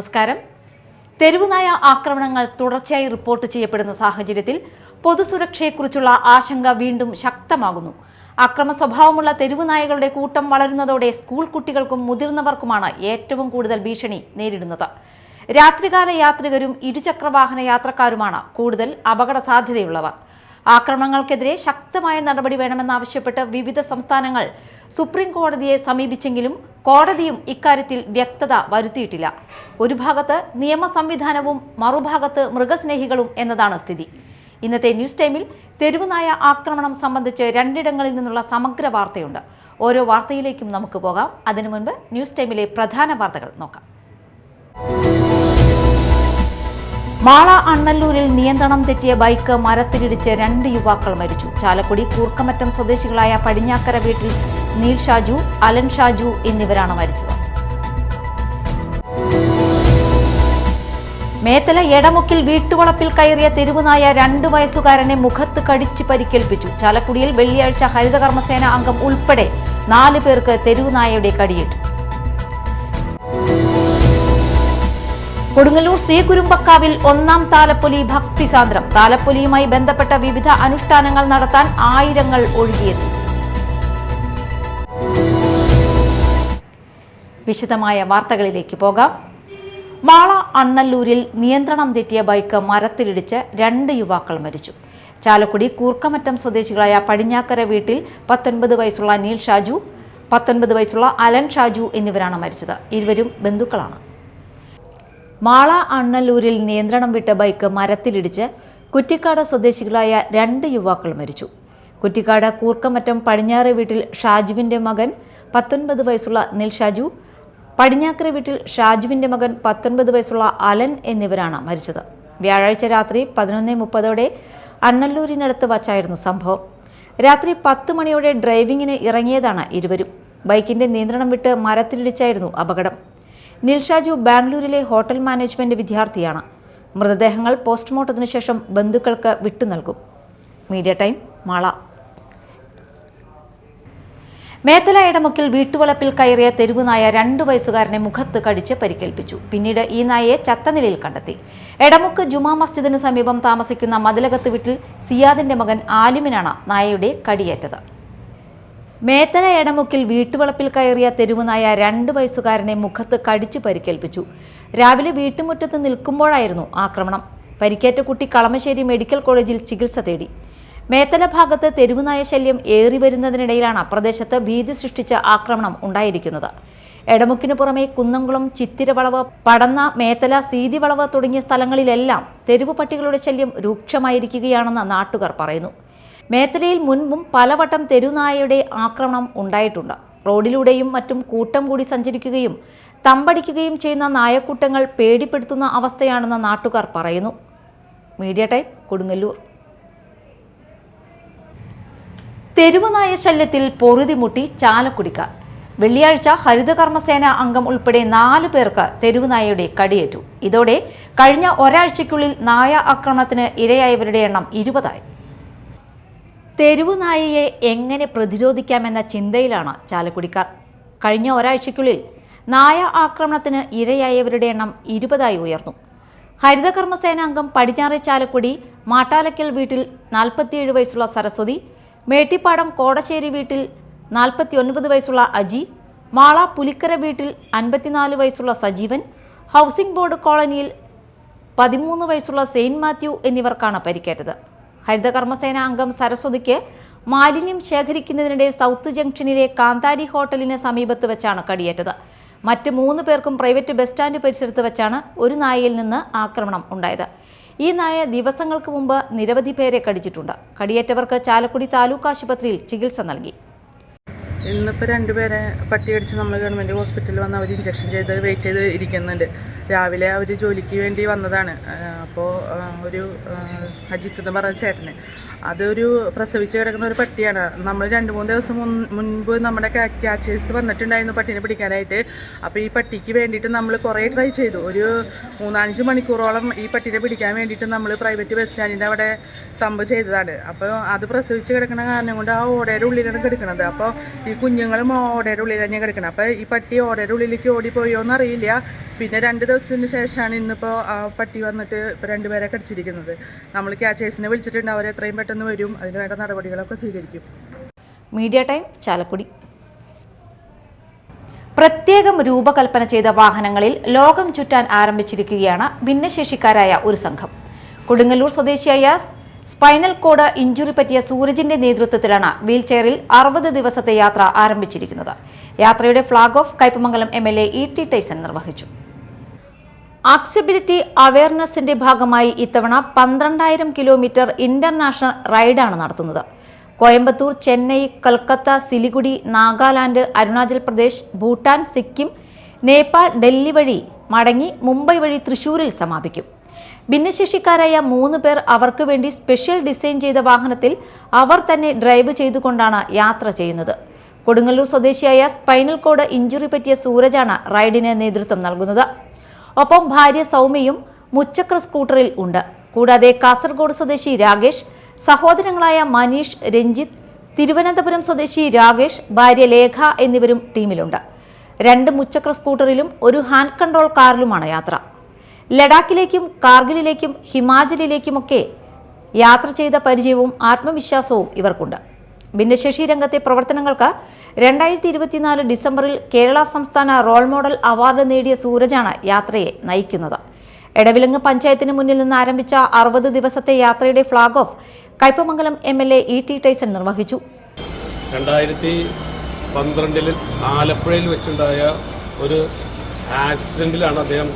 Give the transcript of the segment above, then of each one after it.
നമസ്കാരം. തെരുവുനായ ആക്രമണങ്ങൾ തുടർച്ചയായി റിപ്പോർട്ട് ചെയ്യപ്പെടുന്ന സാഹചര്യത്തിൽ പൊതുസുരക്ഷയെക്കുറിച്ചുള്ള ആശങ്ക വീണ്ടും ശക്തമാകുന്നു. അക്രമ സ്വഭാവമുള്ള തെരുവുനായകളുടെ കൂട്ടം വളരുന്നതോടെ സ്കൂൾ കുട്ടികൾക്കും മുതിർന്നവർക്കുമാണ് ഏറ്റവും കൂടുതൽ ഭീഷണി നേരിടുന്നത്. രാത്രികാല യാത്രികരും ഇരുചക്രവാഹന യാത്രക്കാരുമാണ് കൂടുതൽ അപകട സാധ്യതയുള്ളവർ. ആക്രമണങ്ങൾക്കെതിരെ ശക്തമായ നടപടി വേണമെന്നാവശ്യപ്പെട്ട് വിവിധ സംസ്ഥാനങ്ങൾ സുപ്രീം കോടതിയെ സമീപിച്ചെങ്കിലും കോടതിയും ഇക്കാര്യത്തിൽ വ്യക്തത വരുത്തിയിട്ടില്ല. ഒരു ഭാഗത്ത് നിയമ സംവിധാനവും മറുഭാഗത്ത് മൃഗസ്നേഹികളും എന്നതാണ് സ്ഥിതി. ഇന്നത്തെ ന്യൂസ് ടൈമിൽ തെരുവുനായ ആക്രമണം സംബന്ധിച്ച് രണ്ടിടങ്ങളിൽ നിന്നുള്ള സമഗ്ര വാർത്തയുണ്ട്. ഓരോ വാർത്തയിലേക്കും നമുക്ക് പോകാം. അതിനു മുൻപ് ന്യൂസ് ടൈമിലെ പ്രധാന വാർത്തകൾ നോക്കാം. മാള അണ്ണല്ലൂരിൽ നിയന്ത്രണം തെറ്റിയ ബൈക്ക് മരത്തിലിടിച്ച് 2 യുവാക്കൾ മരിച്ചു. ചാലക്കുടി കൂർക്കമറ്റം സ്വദേശികളായ പടിഞ്ഞാക്കര വീട്ടിൽ നീൽ ഷാജു, അലൻ ഷാജു എന്നിവരാണ് മരിച്ചത്. മേത്തല എടമുക്കിൽ വീട്ടുവളപ്പിൽ കയറിയ തെരുവുനായ 2 വയസ്സുകാരനെ മുഖത്ത് കടിച്ച് പരിക്കേൽപ്പിച്ചു. ചാലക്കുടിയിൽ വെള്ളിയാഴ്ച ഹരിതകർമ്മസേന അംഗം ഉൾപ്പെടെ 4 പേർക്ക് തെരുവുനായയുടെ കടിയേറ്റു. കൊടുങ്ങല്ലൂർ ശ്രീകുരുമ്പക്കാവിൽ 1-ാം താലപ്പൊലി ഭക്തിസാന്ദ്രം. താലപ്പൊലിയുമായി ബന്ധപ്പെട്ട വിവിധ അനുഷ്ഠാനങ്ങൾ നടത്താൻ ആയിരങ്ങൾ ഒഴുകിയെത്തി. വിശദമായ വാർത്തകളിലേക്ക് പോകാം. മാള അണ്ണല്ലൂരിൽ നിയന്ത്രണം തെറ്റിയ ബൈക്ക് മരത്തിലിടിച്ച് 2 യുവാക്കൾ മരിച്ചു. ചാലക്കുടി കൂർക്കമറ്റം സ്വദേശികളായ പടിഞ്ഞാക്കര വീട്ടിൽ 19 വയസ്സുള്ള നീൽ ഷാജു, 19 വയസ്സുള്ള അലൻ ഷാജു എന്നിവരാണ് മരിച്ചത്. ഇരുവരും ബന്ധുക്കളാണ്. മാള അണ്ണല്ലൂരിൽ നിയന്ത്രണം വിട്ട ബൈക്ക് മരത്തിലിടിച്ച് കുറ്റിക്കാട് സ്വദേശികളായ 2 യുവാക്കൾ മരിച്ചു. കുറ്റിക്കാട് കൂർക്കമറ്റം പടിഞ്ഞാറ് വീട്ടിൽ ഷാജുവിന്റെ മകൻ 19 വയസ്സുള്ള നിൽ ഷാജു, പടിഞ്ഞാക്കര വീട്ടിൽ ഷാജുവിന്റെ മകൻ 19 വയസ്സുള്ള അലൻ എന്നിവരാണ് മരിച്ചത്. വ്യാഴാഴ്ച രാത്രി 11:30 അണ്ണല്ലൂരിനടുത്ത് വച്ചായിരുന്നു സംഭവം. രാത്രി 10 മണിയോടെ ഡ്രൈവിംഗിന് ഇറങ്ങിയതാണ് ഇരുവരും. ബൈക്കിന്റെ നിയന്ത്രണം വിട്ട് മരത്തിലിടിച്ചായിരുന്നു അപകടം. നീൽ ഷാജു ബാംഗ്ലൂരിലെ ഹോട്ടൽ മാനേജ്മെന്റ് വിദ്യാർത്ഥിയാണ്. മൃതദേഹങ്ങൾ പോസ്റ്റ്മോർട്ടത്തിന് ശേഷം ബന്ധുക്കൾക്ക് വിട്ടുനൽകും. Media time, Mala. മേത്തല എടമുക്കിൽ വീട്ടുവളപ്പിൽ കയറിയ തെരുവുനായ 2 വയസ്സുകാരനെ മുഖത്ത് കടിച്ച് പരിക്കേൽപ്പിച്ചു. പിന്നീട് ഈ നായയെ ചത്ത നിലയിൽ കണ്ടെത്തി. എടമുക്ക് ജുമാ മസ്ജിദിന് സമീപം താമസിക്കുന്ന മതിലകത്ത് വീട്ടിൽ സിയാദിന്റെ മകൻ ആലിമിനാണ് നായയുടെ കടിയേറ്റത്. മേത്തല എടമുക്കിൽ വീട്ടുവളപ്പിൽ കയറിയ തെരുവുനായ 2 വയസ്സുകാരനെ മുഖത്ത് കടിച്ച് പരിക്കേൽപ്പിച്ചു. രാവിലെ വീട്ടുമുറ്റത്ത് നിൽക്കുമ്പോഴായിരുന്നു ആക്രമണം. പരിക്കേറ്റ കുട്ടി കളമശ്ശേരി മെഡിക്കൽ കോളേജിൽ ചികിത്സ തേടി. മേത്തല ഭാഗത്ത് തെരുവുനായ ശല്യം ഏറി വരുന്നതിനിടയിലാണ് പ്രദേശത്ത് ഭീതി സൃഷ്ടിച്ച ആക്രമണം ഉണ്ടായിരിക്കുന്നത്. എടമുക്കിന് പുറമെ കുന്നംകുളം, ചിത്തിരവളവ്, പടന്ന, മേത്തല, സീതിവളവ് തുടങ്ങിയ സ്ഥലങ്ങളിലെല്ലാം തെരുവു പട്ടികളുടെ ശല്യം രൂക്ഷമായിരിക്കുകയാണെന്ന് നാട്ടുകാർ പറയുന്നു. മേത്തലയിൽ മുൻപും പലവട്ടം തെരുവുനായയുടെ ആക്രമണം ഉണ്ടായിട്ടുണ്ട്. റോഡിലൂടെയും മറ്റും കൂട്ടം കൂടി സഞ്ചരിക്കുകയും തമ്പടിക്കുകയും ചെയ്യുന്ന നായക്കൂട്ടങ്ങൾ പേടിപ്പെടുത്തുന്ന അവസ്ഥയാണെന്ന് നാട്ടുകാർ പറയുന്നു. Media time, Kodungallur. തെരുവുനായ ശല്യത്തിൽ പൊറുതിമുട്ടി ചാലക്കുടിക്കാർ. വെള്ളിയാഴ്ച ഹരിതകർമ്മസേന അംഗം ഉൾപ്പെടെ 4 പേർക്ക് തെരുവുനായയുടെ കടിയേറ്റു. ഇതോടെ കഴിഞ്ഞ ഒരാഴ്ചയ്ക്കുള്ളിൽ നായ ആക്രമണത്തിന് ഇരയായവരുടെ എണ്ണം 20ആയി. തെരുവുനായയെ എങ്ങനെ പ്രതിരോധിക്കാമെന്ന ചിന്തയിലാണ് ചാലക്കുടിക്കാർ. കഴിഞ്ഞ ഒരാഴ്ചയ്ക്കുള്ളിൽ നായ ആക്രമണത്തിന് ഇരയായവരുടെ എണ്ണം 20ആയി ഉയർന്നു. ഹരിതകർമ്മസേന അംഗം പടിഞ്ഞാറെ ചാലക്കുടി മാട്ടാലക്കൽ വീട്ടിൽ 47 വയസ്സുള്ള സരസ്വതി, മേട്ടിപ്പാടം കോടശ്ശേരി വീട്ടിൽ 49 വയസ്സുള്ള അജി, മാള പുലിക്കര വീട്ടിൽ 54 വയസ്സുള്ള സജീവൻ, ഹൗസിംഗ് ബോർഡ് കോളനിയിൽ 13 വയസ്സുള്ള സെയിന്റ് മാത്യു എന്നിവർക്കാണ് പരിക്കേറ്റത്. ഹരിതകർമ്മസേന അംഗം സരസ്വതിക്ക് മാലിന്യം ശേഖരിക്കുന്നതിനിടെ സൗത്ത് ജംഗ്ഷനിലെ കാന്താരി ഹോട്ടലിന് സമീപത്ത് വെച്ചാണ് കടിയേറ്റത്. മറ്റ് 3 പേർക്കും പ്രൈവറ്റ് ബസ് സ്റ്റാൻഡ് പരിസരത്ത് വെച്ചാണ് ഒരു നായയിൽ നിന്ന് ആക്രമണം ഉണ്ടായത്. ഈ നായ ദിവസങ്ങൾക്ക് മുമ്പ് നിരവധി പേരെ കടിച്ചിട്ടുണ്ട്. കടിയേറ്റവർക്ക് ചാലക്കുടി താലൂക്ക് ആശുപത്രിയിൽ ചികിത്സ നൽകി. ഇന്നിപ്പോൾ 2 പേരെ പട്ടി കടിച്ച് നമ്മൾ ഗവൺമെൻറ് ഹോസ്പിറ്റലിൽ വന്ന് അവർ ഇഞ്ചക്ഷൻ ചെയ്ത് വെയിറ്റ് ചെയ്ത് ഇരിക്കുന്നുണ്ട്. രാവിലെ അവർ ജോലിക്ക് വേണ്ടി വന്നതാണ്. അപ്പോൾ ഒരു അജിത്ത് എന്ന് പറഞ്ഞ ചേട്ടന് അതൊരു പ്രസവിച്ച് കിടക്കുന്ന ഒരു പട്ടിയാണ്. നമ്മൾ 2-3 ദിവസം മുൻപ് നമ്മുടെ ക്യാച്ചേഴ്സ് വന്നിട്ടുണ്ടായിരുന്നു പട്ടീനെ പിടിക്കാനായിട്ട്. അപ്പോൾ ഈ പട്ടിക്ക് വേണ്ടിയിട്ട് നമ്മൾ കുറേ ട്രൈ ചെയ്തു. ഒരു 3-5 മണിക്കൂറോളം ഈ പട്ടീനെ പിടിക്കാൻ വേണ്ടിയിട്ട് നമ്മൾ പ്രൈവറ്റ് ബസ് സ്റ്റാൻഡിൻ്റെ അവിടെ തമ്പ് ചെയ്തതാണ്. അപ്പോൾ അത് പ്രസവിച്ച് കിടക്കുന്ന കാരണം കൊണ്ട് ആ ഓടയുടെ ഉള്ളിലാണ് കിടക്കുന്നത്. അപ്പോൾ ഈ കുഞ്ഞുങ്ങളും ഓടയുടെ ഉള്ളിൽ തന്നെ കിടക്കണം. അപ്പോൾ ഈ പട്ടി ഓടയുടെ ഉള്ളിലേക്ക് ഓടിപ്പോയോ എന്നറിയില്ല. പിന്നെ 2 ദിവസത്തിന് ശേഷമാണ് ഇന്നിപ്പോൾ ആ പട്ടി വന്നിട്ട് ഇപ്പോൾ 2 പേരെ കടിച്ചിരിക്കുന്നത്. നമ്മൾ ക്യാച്ചേഴ്സിനെ വിളിച്ചിട്ടുണ്ട്. അവർ എത്രയും പെട്ടെന്ന് വരും, അതിന് വേണ്ട നടപടികളൊക്കെ സ്വീകരിക്കും. Media time, Chalakudy. പ്രത്യേകം രൂപകൽപ്പന ചെയ്ത വാഹനങ്ങളിൽ ലോകം ചുറ്റാൻ ആരംഭിച്ചിരിക്കുകയാണ് ഭിന്നശേഷിക്കാരായ ഒരു സംഘം. കൊടുങ്ങല്ലൂർ സ്വദേശിയായ സ്പൈനൽ കോഡ് ഇഞ്ചുറി പറ്റിയ സൂരജിന്റെ നേതൃത്വത്തിലാണ് വീൽചെയറിൽ 60 ദിവസത്തെ യാത്ര ആരംഭിച്ചിരിക്കുന്നത്. യാത്രയുടെ flag off Kaipamangalam MLA E.T. Tyson നിർവഹിച്ചു. ആക്സസിബിലിറ്റി അവയർനെസിന്റെ ഭാഗമായി ഇത്തവണ 12,000 കിലോമീറ്റർ ഇന്റർനാഷണൽ റൈഡാണ് നടത്തുന്നത്. കോയമ്പത്തൂർ, ചെന്നൈ, കൽക്കത്ത, സിലിഗുഡി, നാഗാലാൻഡ്, അരുണാചൽ പ്രദേശ്, ഭൂട്ടാൻ, സിക്കിം, നേപ്പാൾ, ഡൽഹി വഴി മടങ്ങി മുംബൈ വഴി തൃശൂരിൽ സമാപിക്കും. ഭിന്നശേഷിക്കാരായ 3 പേർ അവർക്ക് വേണ്ടി സ്പെഷ്യൽ ഡിസൈൻ ചെയ്ത വാഹനത്തിൽ അവർ തന്നെ ഡ്രൈവ് ചെയ്തുകൊണ്ടാണ് യാത്ര ചെയ്യുന്നത്. കൊടുങ്ങല്ലൂർ സ്വദേശിയായ സ്പൈനൽ കോഡ് ഇഞ്ചുറി പറ്റിയ സൂരജാണ് റൈഡിന് നേതൃത്വം നൽകുന്നത്. ഒപ്പം ഭാര്യ സൗമ്യയും മുച്ചക്ര സ്കൂട്ടറിൽ ഉണ്ട്. കൂടാതെ കാസർഗോഡ് സ്വദേശി രാകേഷ്, സഹോദരങ്ങളായ മനീഷ്, രഞ്ജിത്ത്, തിരുവനന്തപുരം സ്വദേശി രാകേഷ്, ഭാര്യ ലേഖ എന്നിവരും ടീമിലുണ്ട്. 2 മുച്ചക്ര സ്കൂട്ടറിലും ഒരു ഹാൻഡ് കൺട്രോൾ കാറിലുമാണ് യാത്ര. ലഡാക്കിലേക്കും കാർഗിലിലേക്കും ഹിമാചലിലേക്കുമൊക്കെ യാത്ര ചെയ്ത പരിചയവും ആത്മവിശ്വാസവും ഇവർക്കുണ്ട്. ഭിന്നശേഷി രംഗത്തെ പ്രവർത്തനങ്ങൾക്ക് 2024 ഡിസംബറിൽ കേരള സംസ്ഥാന റോൾ മോഡൽ അവാർഡ് നേടിയ സൂരജാണ് യാത്രയെ നയിക്കുന്നത്. എടവിലങ്ങ് പഞ്ചായത്തിന് മുന്നിൽ നിന്ന് ആരംഭിച്ച 60 ദിവസത്തെ യാത്രയുടെ flag off Kaipamangalam MLA E.T. Tyson നിർവഹിച്ചു. 2012 ആലപ്പുഴയിൽ വെച്ചുണ്ടായ ഒരു ആക്സിഡന്റിലാണ് അദ്ദേഹം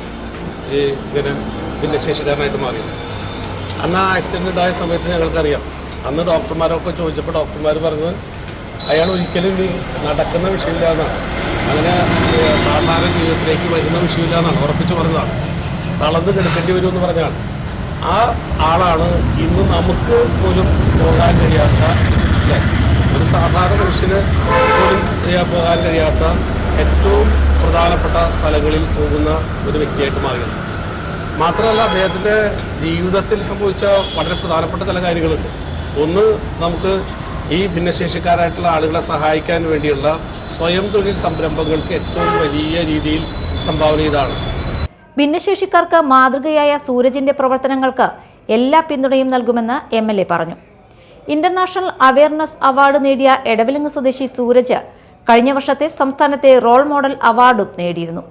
ഇങ്ങനെ ഭിന്നശേഷിക്കാരനായിട്ട് മാറിയത്. അന്ന് ആ ആക്സിഡന്റ് ഉണ്ടായ സമയത്ത് ഞങ്ങൾക്കറിയാം. അന്ന് ഡോക്ടർമാരൊക്കെ ചോദിച്ചപ്പോൾ ഡോക്ടർമാർ പറഞ്ഞത് അയാൾ ഒരിക്കലും ഇനി നടക്കുന്ന വിഷയമില്ല എന്നാണ്, അങ്ങനെ സാധാരണ ജീവിതത്തിലേക്ക് വരുന്ന വിഷയമില്ല എന്നാണ് ഉറപ്പിച്ചു പറഞ്ഞതാണ്. തളർന്ന് കിടക്കേണ്ടി വരുമെന്ന് പറഞ്ഞാണ്. ആ ആളാണ് ഇന്ന് നമുക്ക് പോലും പോകാൻ കഴിയാത്ത, ഒരു സാധാരണ മനുഷ്യന് പോലും പോകാൻ കഴിയാത്ത ഏറ്റവും പ്രധാനപ്പെട്ട സ്ഥലങ്ങളിൽ പോകുന്ന ഒരു വ്യക്തിയായിട്ട് മാറിയത്. മാത്രമല്ല, അദ്ദേഹത്തിൻ്റെ ജീവിതത്തിൽ സംഭവിച്ച വളരെ പ്രധാനപ്പെട്ട ചില കാര്യങ്ങളുണ്ട്. ഒന്ന്, നമുക്ക് ഈ ഭിന്നശേഷിക്കാരായിട്ടുള്ള ആളുകളെ സഹായിക്കാൻ വേണ്ടിയുള്ള സ്വയം തൊഴിൽ സംരംഭങ്ങൾക്ക് ഏറ്റവും വലിയ രീതിയിൽ സംഭാവന ചെയ്തതാണ്. ഭിന്നശേഷിക്കാർക്ക് മാതൃകയായ സൂരജിന്റെ പ്രവർത്തനങ്ങൾക്ക് എല്ലാ പിന്തുണയും നൽകുമെന്ന് MLA പറഞ്ഞു. ഇന്റർനാഷണൽ അവയർനെസ് അവാർഡ് നേടിയ എടവിലങ്ങ് സ്വദേശി സൂരജ് കഴിഞ്ഞ വർഷത്തെ സംസ്ഥാനത്തെ റോൾ മോഡൽ അവാർഡും നേടിയിരുന്നു.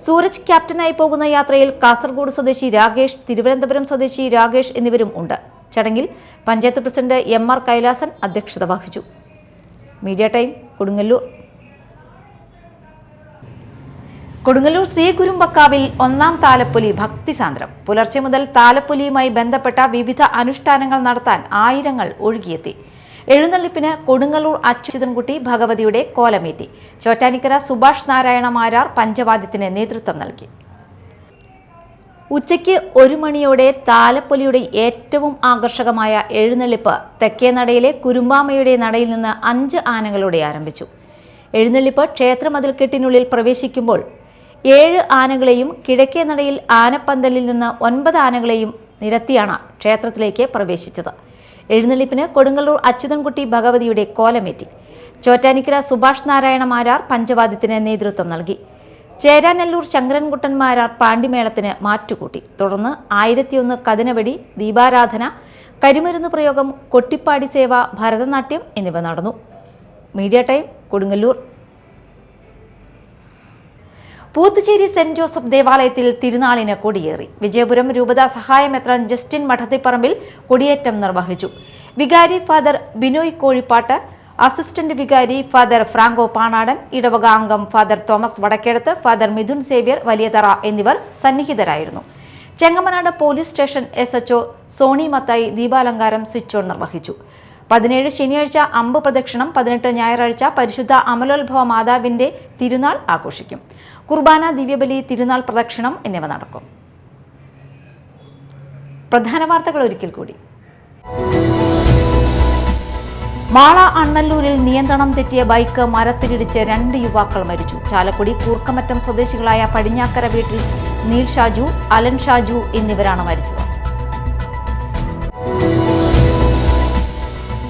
സൂരജ് ക്യാപ്റ്റനായി പോകുന്ന യാത്രയിൽ കാസർഗോഡ് സ്വദേശി രാകേഷ്, തിരുവനന്തപുരം സ്വദേശി രാകേഷ് എന്നിവരും ഉണ്ട്. ചടങ്ങിൽ പഞ്ചായത്ത് പ്രസിഡന്റ് MR കൈലാസൻ അധ്യക്ഷത വഹിച്ചു. Media time, Kodungallur. കൊടുങ്ങല്ലൂർ ശ്രീ കുരുമ്പക്കാവിൽ 1-ാം താലപ്പൊലി ഭക്തിസാന്ദ്രം. പുലർച്ചെ മുതൽ താലപ്പൊലിയുമായി ബന്ധപ്പെട്ട വിവിധ അനുഷ്ഠാനങ്ങൾ നടത്താൻ ആയിരങ്ങൾ ഒഴുകിയെത്തി. എഴുന്നള്ളിപ്പിന് കൊടുങ്ങല്ലൂർ അച്യുതൻകുട്ടി ഭഗവതിയുടെ കോലമേറ്റി. ചോറ്റാനിക്കര സുഭാഷ് നാരായണ മാരാർ പഞ്ചവാദ്യത്തിന് നേതൃത്വം നൽകി. ഉച്ചയ്ക്ക് 1 മണിയോടെ താലപ്പൊലിയുടെ ഏറ്റവും ആകർഷകമായ എഴുന്നള്ളിപ്പ് തെക്കേനടയിലെ കുരുമ്പാമയുടെ നടയിൽ നിന്ന് 5 ആനകളോടെ ആരംഭിച്ചു. എഴുന്നള്ളിപ്പ് ക്ഷേത്രമതിൽക്കെട്ടിനുള്ളിൽ പ്രവേശിക്കുമ്പോൾ 7 ആനകളെയും കിഴക്കേ നടയിൽ ആനപ്പന്തലിൽ നിന്ന് 9 ആനകളെയും നിരത്തിയാണ് ക്ഷേത്രത്തിലേക്ക് പ്രവേശിച്ചത്. എഴുന്നള്ളിപ്പിന് കൊടുങ്ങല്ലൂർ അച്യുതൻകുട്ടി ഭഗവതിയുടെ കോലമേറ്റി. ചോറ്റാനിക്കര സുഭാഷ് നാരായണ മാരാർ പഞ്ചവാദ്യത്തിന് നേതൃത്വം നൽകി. ചേരാനെല്ലൂർ ശങ്കരൻകുട്ടൻ മാരാർ പാണ്ടിമേളത്തിന് മാറ്റുകൂട്ടി. തുടർന്ന് 1001 കതിനവെടി, ദീപാരാധന, കരിമരുന്ന് പ്രയോഗം, കൊട്ടിപ്പാടി സേവ, ഭരതനാട്യം എന്നിവ നടന്നു. Media time, Kodungallur. Poothucherry saint Joseph ദേവാലയത്തിൽ തിരുനാളിന് കൊടിയേറി. വിജയപുരം രൂപതാ സഹായമെത്രാൻ ജസ്റ്റിൻ മഠത്തിപ്പറമ്പിൽ കൊടിയേറ്റം നിർവഹിച്ചു. വികാരി ഫാദർ ബിനോയ് കോഴിപ്പാട്ട്, അസിസ്റ്റന്റ് വികാരി ഫാദർ ഫ്രാങ്കോ പാണാടൻ, ഇടവക അംഗം ഫാദർ തോമസ് വടക്കേടത്ത്, ഫാദർ മിഥുൻ സേവ്യർ വലിയതറ എന്നിവർ സന്നിഹിതരായിരുന്നു. Chengamanad police station SHO Soni Mathai ദീപാലങ്കാരം സ്വിച്ച് ഓൺ നിർവഹിച്ചു. 17 ശനിയാഴ്ച അമ്പ് പ്രദക്ഷിണം, 18 ഞായറാഴ്ച പരിശുദ്ധ അമലോത്ഭവ മാതാവിന്റെ തിരുനാൾ ആഘോഷിക്കും. കുർബാന, ദിവ്യബലി, തിരുനാൾ പ്രദക്ഷിണം എന്നിവ നടക്കും. പ്രധാന വാർത്തകൾ ഒരിക്കൽ കൂടി. മാള അണ്ണല്ലൂരിൽ നിയന്ത്രണം തെറ്റിയ ബൈക്ക് മരത്തിലിടിച്ച് 2 യുവാക്കൾ മരിച്ചു. ചാലക്കുടി കൂർക്കമറ്റം സ്വദേശികളായ പടിഞ്ഞാക്കര വീട്ടിൽ നീൽ ഷാജു, അലൻ ഷാജു എന്നിവരാണ് മരിച്ചത്.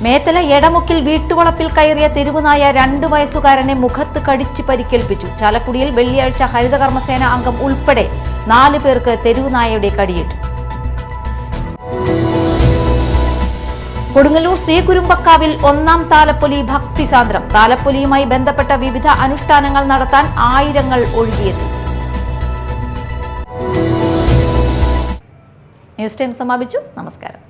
മേത്തല എടമുക്കിൽ വീട്ടുവളപ്പിൽ കയറിയ തെരുവുനായ 2 വയസ്സുകാരനെ മുഖത്ത് കടിച്ച് പരിക്കേൽപ്പിച്ചു. ചാലക്കുടിയിൽ വെള്ളിയാഴ്ച ഹരിതകർമ്മസേന അംഗം ഉൾപ്പെടെ 4 പേർക്ക് തെരുവുനായയുടെ കടിയേറ്റു. കൊടുങ്ങല്ലൂർ ശ്രീകുരുമ്പക്കാവിൽ 1-ാം താലപ്പൊലി ഭക്തിസാന്ദ്രം. താലപ്പൊലിയുമായി ബന്ധപ്പെട്ട വിവിധ അനുഷ്ഠാനങ്ങൾ നടത്താൻ ആയിരങ്ങൾ ഒഴുകിയെത്തി. ന്യൂസ് ടൈം സമാപിച്ചു. നമസ്കാരം.